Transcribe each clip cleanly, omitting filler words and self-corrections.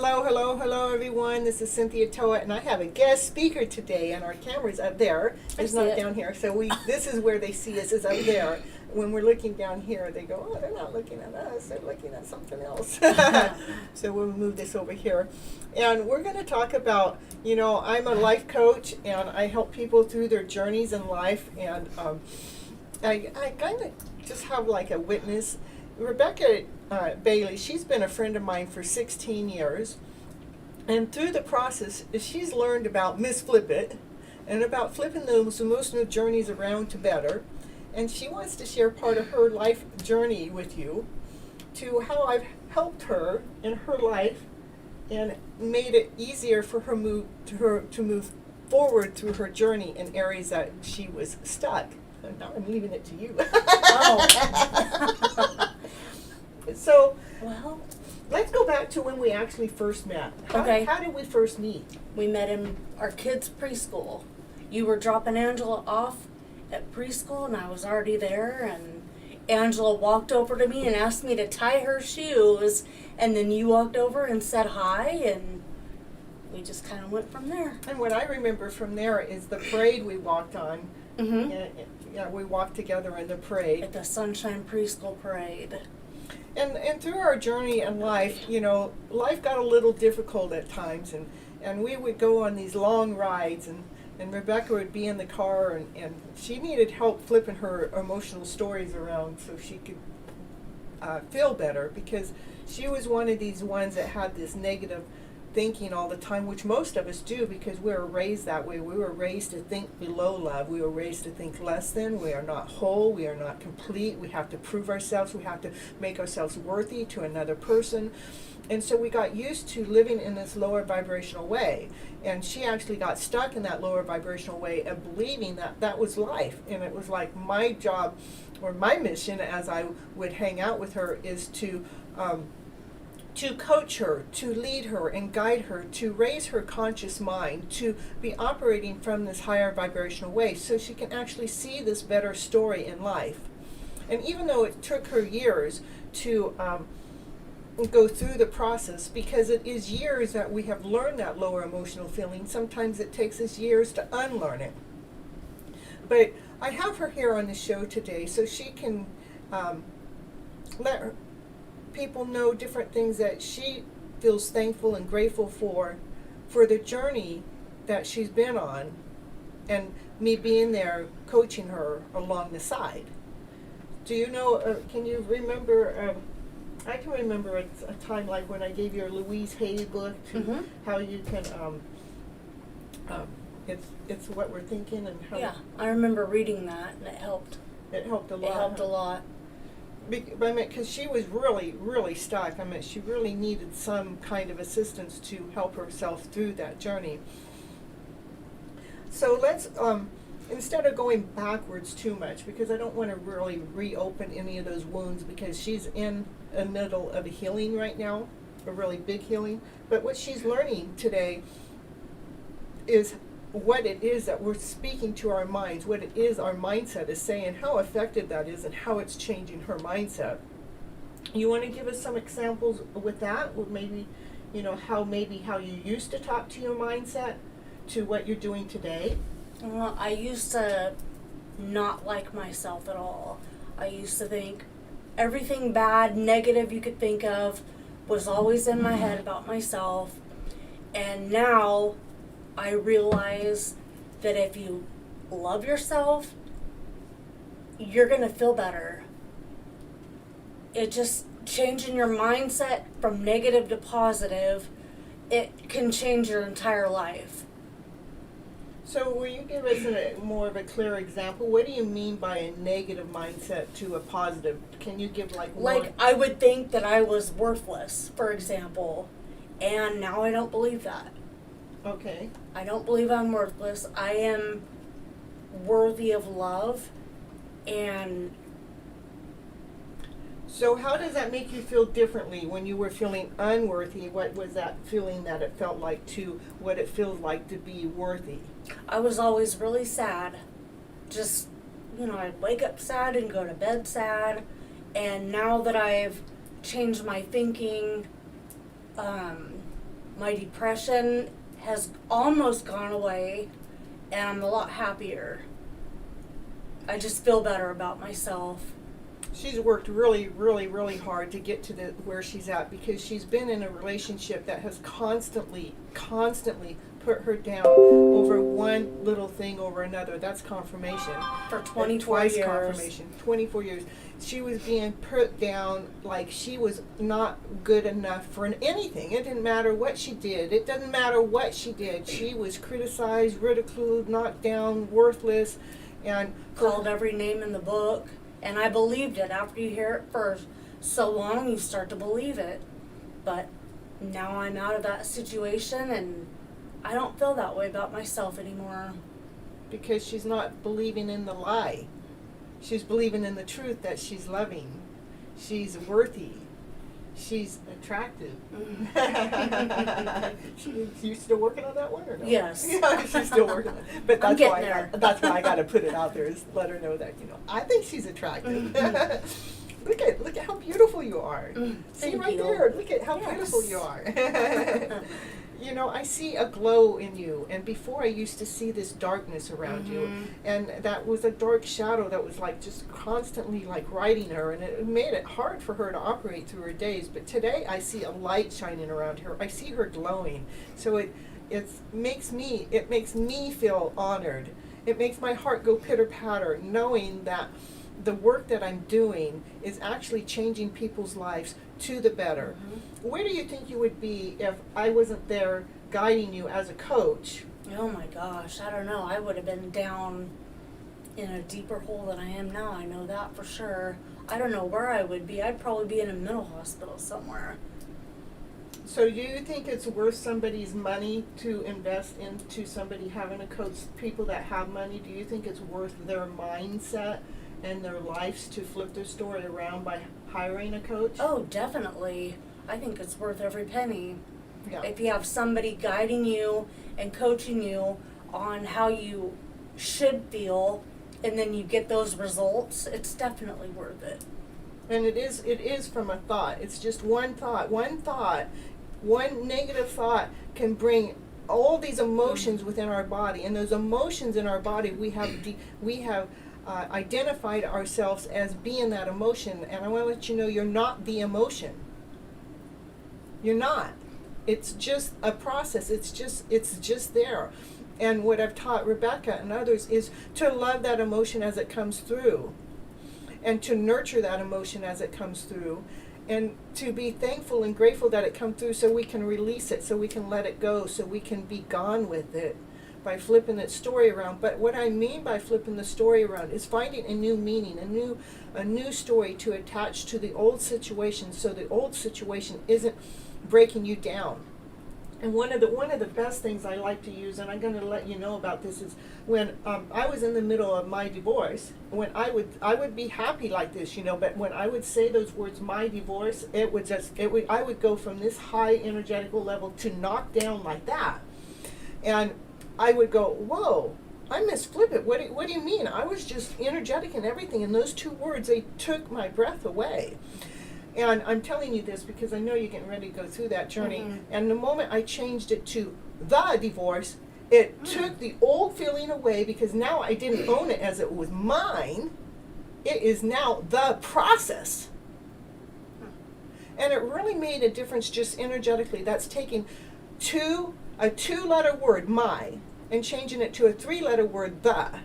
Hello, everyone. This is Cynthia Toa, and I have a guest speaker today, and our camera's up there. It's not down here. So this is where they see us, is up there. When we're looking down here, they go, oh, they're not looking at us. They're looking at something else. So we'll move this over here. And we're going to talk about, I'm a life coach, and I help people through their journeys in life. And I kind of just have like a witness. Rebecca Bailey, she's been a friend of mine for 16 years. And through the process, she's learned about Miss Flip It and about flipping those emotional journeys around to better. And she wants to share part of her life journey with you to how I've helped her in her life and made it easier for her to move forward through her journey in areas that she was stuck. And now I'm leaving it to you. Oh. So, Well, let's go back to when we actually first met. Okay. How did we first meet? we met in our kids' preschool. You were dropping Angela off at preschool, and I was already there, and Angela walked over to me and asked me to tie her shoes, and then you walked over and said hi, and we just kind of went from there. And what I remember from there is the parade we walked on. Mm-hmm. Yeah, we walked together in the parade. At the Sunshine Preschool Parade. And through our journey in life, life got a little difficult at times, and we would go on these long rides, and Rebecca would be in the car, and she needed help flipping her emotional stories around so she could feel better, because she was one of these ones that had this negative thinking all the time, which most of us do because we were raised that way. We were raised to think below love. We were raised to think less than. We are not whole. We are not complete. We have to prove ourselves. We have to make ourselves worthy to another person. And so we got used to living in this lower vibrational way. And she actually got stuck in that lower vibrational way of believing that that was life. And it was like my job or my mission as I would hang out with her is to coach her, to lead her and guide her, to raise her conscious mind, to be operating from this higher vibrational way so she can actually see this better story in life. And even though it took her years to go through the process, because it is years that we have learned that lower emotional feeling, sometimes it takes us years to unlearn it. But I have her here on the show today so she can let her people know different things that she feels thankful and grateful for the journey that she's been on, and me being there coaching her along the side. Do you know, can you remember, I can remember a time like when I gave you a Louise Hay book to how you can, it's what we're thinking and how. Yeah, I remember reading that, and it helped. It helped a lot. It helped a lot. Because she was really, really stuck. She really needed some kind of assistance to help herself through that journey. So let's, instead of going backwards too much, because I don't want to really reopen any of those wounds, because she's in the middle of a healing right now, a really big healing. But what she's learning today is what it is that we're speaking to our minds, what it is our mindset is saying, how effective that is, and how it's changing her mindset. You want to give us some examples with that? With maybe, how you used to talk to your mindset to what you're doing today? Well, I used to not like myself at all. I used to think everything bad, negative you could think of was always in my head about myself. And now I realize that if you love yourself, you're going to feel better. It just changing your mindset from negative to positive, it can change your entire life. So will you give us more of a clear example? What do you mean by a negative mindset to a positive? Can you give one? Like, I would think that I was worthless, for example, and now I don't believe that. Okay. I don't believe I'm worthless. I am worthy of love. And so how does that make you feel differently when you were feeling unworthy? What was that feeling that it felt like to what it feels like to be worthy? I was always really sad. Just, I'd wake up sad and go to bed sad. And now that I've changed my thinking, My depression has almost gone away, and I'm a lot happier. I just feel better about myself. She's worked really, really, really hard to get to where she's at, because she's been in a relationship that has constantly put her down over one little thing over another. That's confirmation. For 24 Twice years. confirmation. 24 years. She was being put down like she was not good enough for anything. It didn't matter what she did. It doesn't matter what she did. She was criticized, ridiculed, knocked down, worthless, and Called every name in the book. And I believed it. After you hear it for so long, you start to believe it. But now I'm out of that situation, and I don't feel that way about myself anymore. because she's not believing in the lie. She's believing in the truth that she's loving. She's worthy. She's attractive. You still working on that one or no? Yes. Yeah, she's still working on it. But I'm that's getting there. That's why I got to put it out there, is let her know that, I think she's attractive. Look at how beautiful you are. See Thank right you. there. Look at how beautiful Yes. you are. I see a glow in you, and before I used to see this darkness around you, and that was a dark shadow that was like just constantly like riding her, and it made it hard for her to operate through her days. But today I see a light shining around her. I see her glowing. So it makes me feel honored. It makes my heart go pitter patter, knowing that the work that I'm doing is actually changing people's lives to the better. Where do you think you would be if I wasn't there guiding you as a coach? Oh my gosh, I don't know. I would have been down in a deeper hole than I am now. I know that for sure. I don't know where I would be. I'd probably be in a mental hospital somewhere. So do you think it's worth somebody's money to invest into somebody having a coach, people that have money? Do you think it's worth their mindset and their lives to flip their story around by hiring a coach? Oh, definitely. I think it's worth every penny. Yeah. If you have somebody guiding you and coaching you on how you should feel, and then you get those results, it's definitely worth it. And it is from a thought. It's just one thought. One negative thought can bring all these emotions within our body, and those emotions in our body, we have identified ourselves as being that emotion. And I want to let you know, you're not the emotion. You're not. It's just a process. It's just there. And what I've taught Rebecca and others is to love that emotion as it comes through, and to nurture that emotion as it comes through, and to be thankful and grateful that it come through, so we can release it, so we can let it go, so we can be gone with it by flipping its story around. But what I mean by flipping the story around is finding a new meaning, a new story to attach to the old situation, so the old situation isn't breaking you down. And one of the best things I like to use, and I'm going to let you know about this, is when I was in the middle of my divorce. When I would be happy like this, but when I would say those words, my divorce, I would go from this high energetical level to knock down like that, and I would go, whoa, I misflip it. What do you mean? I was just energetic and everything, and those two words, they took my breath away. And I'm telling you this because I know you're getting ready to go through that journey. And the moment I changed it to the divorce, it took the old feeling away, because now I didn't own it as it was mine. It is now the process. And it really made a difference just energetically. That's taking a two-letter word, my, and changing it to a three-letter word, the.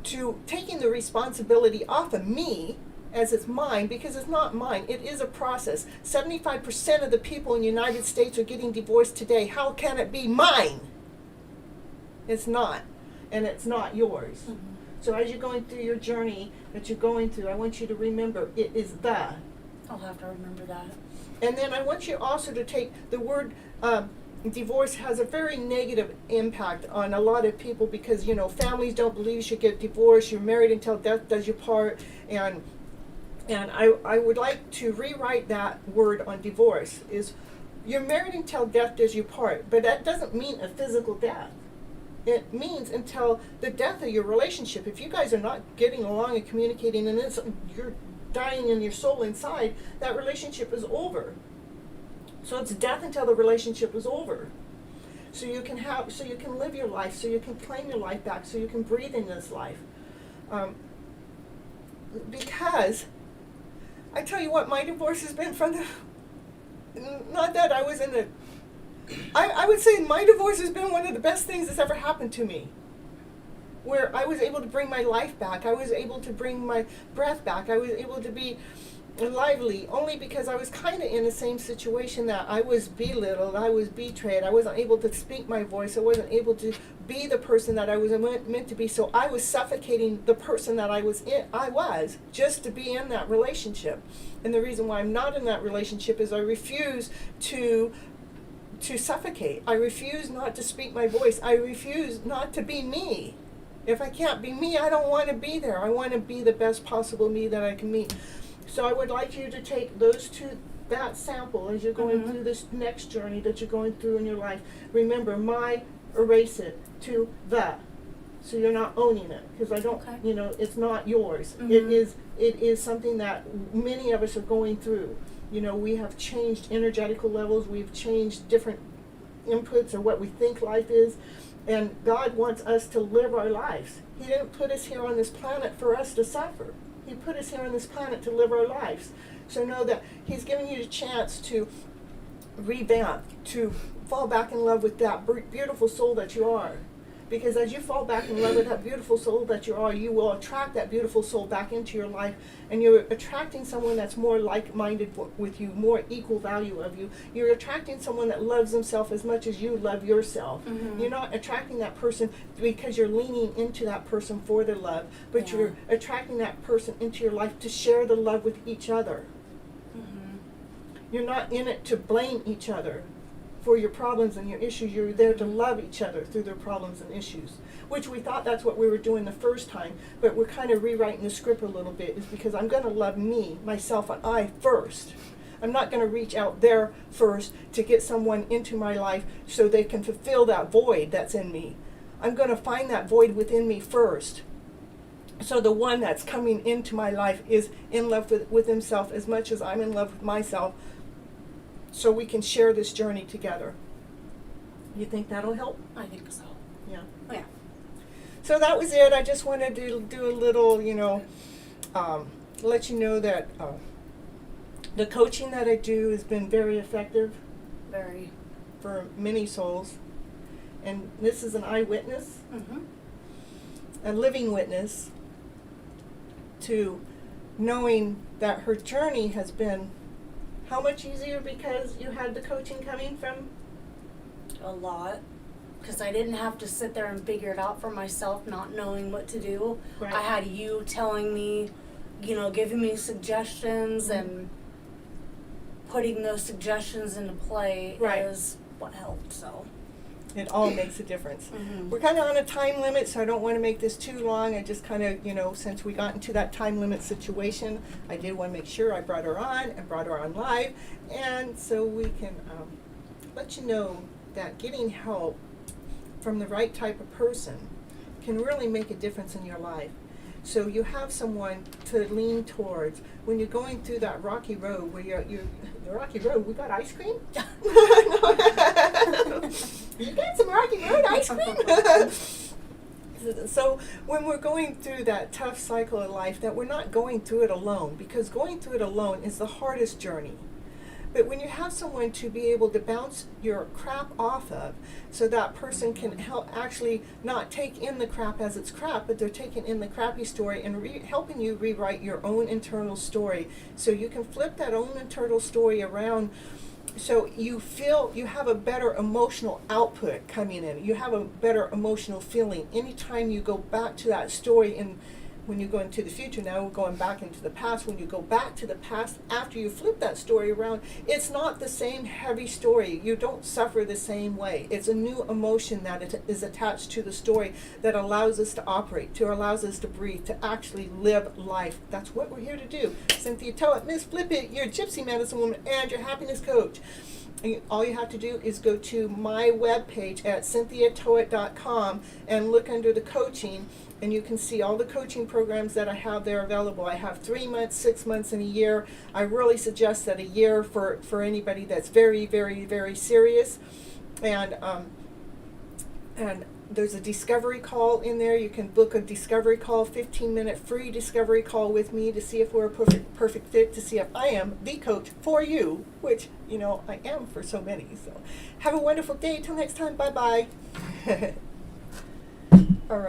To taking the responsibility off of me as it's mine, because it's not mine. It is a process. 75% of the people in the United States are getting divorced today. How can it be mine? It's not. And it's not yours. So as you're going through your journey that you're going through, I want you to remember it is the. I'll have to remember that. And then I want you also to take the word divorce has a very negative impact on a lot of people, because families don't believe you should get divorced. You're married until death does you part, and I would like to rewrite that word on divorce is, you're married until death does you part, but that doesn't mean a physical death. It means until the death of your relationship. If you guys are not getting along and communicating, and you're dying in your soul inside, that relationship is over. So it's death until the relationship is over. So you can live your life, so you can claim your life back, so you can breathe in this life. Because I tell you what, my divorce has been from the, not that I was in the, I would say my divorce has been one of the best things that's ever happened to me. Where I was able to bring my life back, I was able to bring my breath back, I was able to be lively, only because I was kind of in the same situation that I was belittled, I was betrayed, I wasn't able to speak my voice, I wasn't able to be the person that I was meant to be, so I was suffocating the person that I was just to be in that relationship. And the reason why I'm not in that relationship is I refuse to suffocate. I refuse not to speak my voice. I refuse not to be me. If I can't be me, I don't want to be there. I want to be the best possible me that I can be. So I would like you to take that sample as you're going through this next journey that you're going through in your life. Remember, erase it to the. So you're not owning it, because I don't, it's not yours. It is something that many of us are going through. We have changed energetical levels. We've changed different inputs of what we think life is. And God wants us to live our lives. He didn't put us here on this planet for us to suffer. He put us here on this planet to live our lives. So know that He's giving you the chance to revamp, to fall back in love with that beautiful soul that you are. Because as you fall back in love with that beautiful soul that you are, you will attract that beautiful soul back into your life. And you're attracting someone that's more like-minded with you, more equal value of you. You're attracting someone that loves themselves as much as you love yourself. You're not attracting that person because you're leaning into that person for their love, but you're attracting that person into your life to share the love with each other. You're not in it to blame each other for your problems and your issues. You're there to love each other through their problems and issues, which we thought that's what we were doing the first time, but we're kind of rewriting the script a little bit, is because I'm going to love me, myself, and I first. I'm not going to reach out there first to get someone into my life so they can fulfill that void that's in me. I'm going to find that void within me first. So the one that's coming into my life is in love with himself as much as I'm in love with myself, so we can share this journey together. You think that'll help? I think so. Yeah. Yeah. So that was it. I just wanted to do a little, let you know that the coaching that I do has been very effective. Very. For many souls. And this is an eyewitness, a living witness, to knowing that her journey has been how much easier because you had the coaching coming from? A lot. Because I didn't have to sit there and figure it out for myself, not knowing what to do. Right. I had you telling me, giving me suggestions, and putting those suggestions into play is what helped. So it all makes a difference. We're kind of on a time limit, so I don't want to make this too long. I just kind of, since we got into that time limit situation, I did want to make sure I brought her on and brought her on live. And so we can let you know that getting help from the right type of person can really make a difference in your life. So you have someone to lean towards when you're going through that rocky road where the rocky road, we got ice cream? You got some rocky road ice cream? So when we're going through that tough cycle of life, that we're not going through it alone, because going through it alone is the hardest journey. But when you have someone to be able to bounce your crap off of, so that person can help actually not take in the crap as it's crap, but they're taking in the crappy story and helping you rewrite your own internal story, so you can flip that own internal story around, so you feel you have a better emotional output coming in. You have a better emotional feeling anytime you go back to that story. And when you go into the future, now we're going back into the past. When you go back to the past after you flip that story around, it's not the same heavy story. You don't suffer the same way. It's a new emotion that is attached to the story that allows us to operate, to allows us to breathe, to actually live life. That's what we're here to do. Cynthia Toa, Miss Flip It, your gypsy medicine woman and your happiness coach. And all you have to do is go to my webpage at cynthiatoet.com and look under the coaching, and you can see all the coaching programs that I have there available. I have 3 months, 6 months, and a year. I really suggest that a year for anybody that's very, very, very serious. And there's a discovery call in there. You can book a discovery call, 15-minute free discovery call with me to see if we're a perfect fit, to see if I am the coach for you, which, you know, I am for so many. So have a wonderful day. Till next time. Bye-bye. All right.